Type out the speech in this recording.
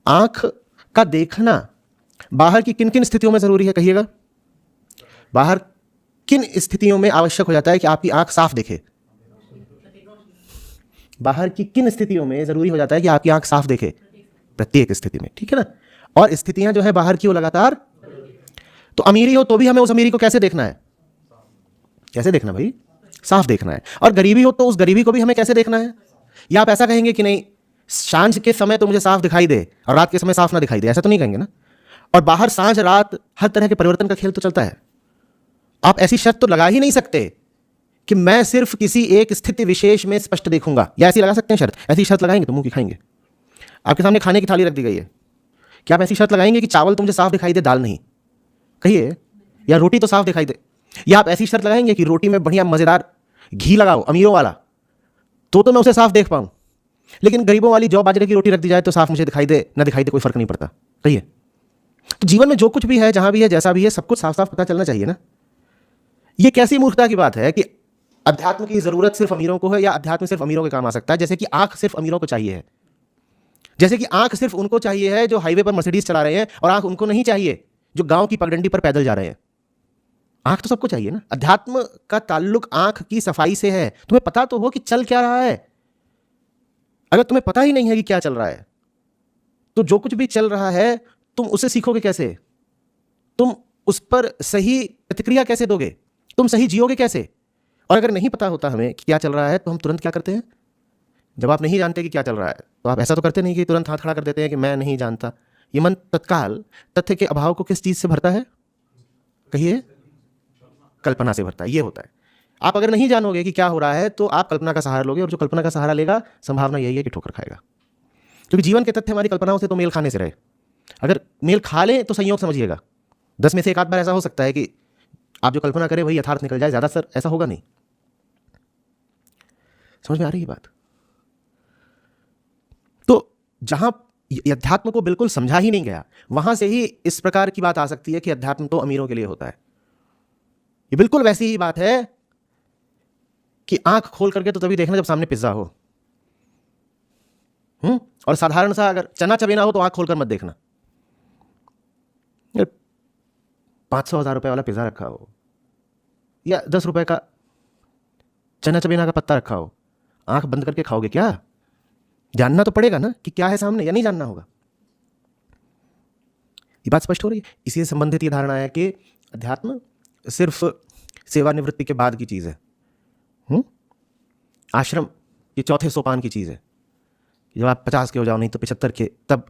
आंख का देखना बाहर की किन किन स्थितियों में जरूरी है, कहिएगा? बाहर किन स्थितियों में आवश्यक हो जाता है कि आपकी आंख साफ दिखे? बाहर की किन स्थितियों में जरूरी हो जाता है कि आपकी आंख साफ दिखे? प्रत्येक स्थिति में, ठीक है ना? और स्थितियां जो है बाहर की वो लगातार, तो अमीरी हो तो भी हमें उस अमीरी को कैसे देखना है? कैसे देखना भाई? साफ देखना है। और गरीबी हो तो उस गरीबी को भी हमें कैसे देखना है? या आप ऐसा कहेंगे कि नहीं, सांझ के समय तो मुझे साफ दिखाई दे और रात के समय साफ ना दिखाई दे, ऐसा तो नहीं कहेंगे ना? और बाहर सांझ रात हर तरह के परिवर्तन का खेल तो चलता है। आप ऐसी शर्त तो लगा ही नहीं सकते कि मैं सिर्फ किसी एक स्थिति विशेष में स्पष्ट देखूंगा, या ऐसी लगा सकते हैं शर्त? ऐसी शर्त लगाएंगे तो मुंह की खाएंगे। आपके सामने खाने की थाली रख दी गई है, क्या आप ऐसी शर्त लगाएंगे कि चावल तो मुझे साफ दिखाई दे, दाल नहीं? कहिए। या रोटी तो साफ दिखाई दे। या आप ऐसी शर्त लगाएंगे कि रोटी में बढ़िया मजेदार घी लगाओ अमीरों वाला, तो मैं उसे साफ देख पाऊं, लेकिन गरीबों वाली जौ बाजरे की रोटी रख दी जाए तो साफ मुझे दिखाई दे ना दिखाई दे, कोई फर्क नहीं पड़ता। कहिए। तो जीवन में जो कुछ भी है, जहां भी है, जैसा भी है, सब कुछ साफ साफ पता चलना चाहिए ना? यह कैसी मूर्खता की बात है कि अध्यात्म की जरूरत सिर्फ अमीरों को है, या अध्यात्म सिर्फ अमीरों के काम आ सकता है? जैसे कि आंख सिर्फ अमीरों को चाहिए है, जैसे कि आंख सिर्फ उनको चाहिए है जो हाईवे पर मर्सिडीज चला रहे हैं, और आंख उनको नहीं चाहिए जो गांव की पगडंडी पर पैदल जा रहे हैं। आंख तो सबको चाहिए ना? अध्यात्म का ताल्लुक आंख की सफाई से है। तुम्हें पता तो हो कि चल क्या रहा है। अगर तुम्हें पता ही नहीं है कि क्या चल रहा है, तो जो कुछ भी चल रहा है तुम उसे सीखोगे कैसे? तुम उस पर सही प्रतिक्रिया कैसे दोगे? तुम सही जियोगे कैसे? और अगर नहीं पता होता हमें कि क्या चल रहा है, तो हम तुरंत क्या करते हैं? जब आप नहीं जानते कि क्या चल रहा है, तो आप ऐसा तो करते नहीं कि तुरंत हाथ खड़ा कर देते हैं कि मैं नहीं जानता। ये मन तत्काल तथ्य के अभाव को किस चीज से भरता है? कहिए। कल्पना से भरता है। ये होता है। आप अगर नहीं जानोगे कि क्या हो रहा है, तो आप कल्पना का सहारा लोगे, और जो कल्पना का सहारा लेगा, संभावना यही है कि ठोकर खाएगा। क्योंकि जीवन के तथ्य हमारी कल्पनाओं से तो मेल खाने से रहे। अगर मेल खा ले तो संयोग समझिएगा, 10 में से एक आध बार ऐसा हो सकता है कि आप जो कल्पना करें वही यथार्थ निकल जाए, ज्यादातर ऐसा होगा नहीं। समझ में आ रही है बात? तो जहां अध्यात्म को बिल्कुल समझा ही नहीं गया, वहां से ही इस प्रकार की बात आ सकती है कि अध्यात्म तो अमीरों के लिए होता है। ये बिल्कुल वैसी ही बात है कि आंख खोल करके तो तभी देखना जब सामने पिज्जा हो। और साधारण सा अगर चना चबेना हो तो आंख खोलकर मत देखना। 500,000 रुपए वाला पिज्जा रखा हो, या 10 रुपए का चना चबेना का पत्ता रखा हो, आंख बंद करके खाओगे क्या? जानना तो पड़ेगा ना कि क्या है सामने, या नहीं जानना होगा? ये बात स्पष्ट हो रही है? इसी से संबंधित ये धारणा है कि अध्यात्म सिर्फ सेवानिवृत्ति के बाद की चीज है, आश्रम के चौथे सोपान की चीज है। जब आप 50 के हो जाओ, नहीं तो 75 के, तब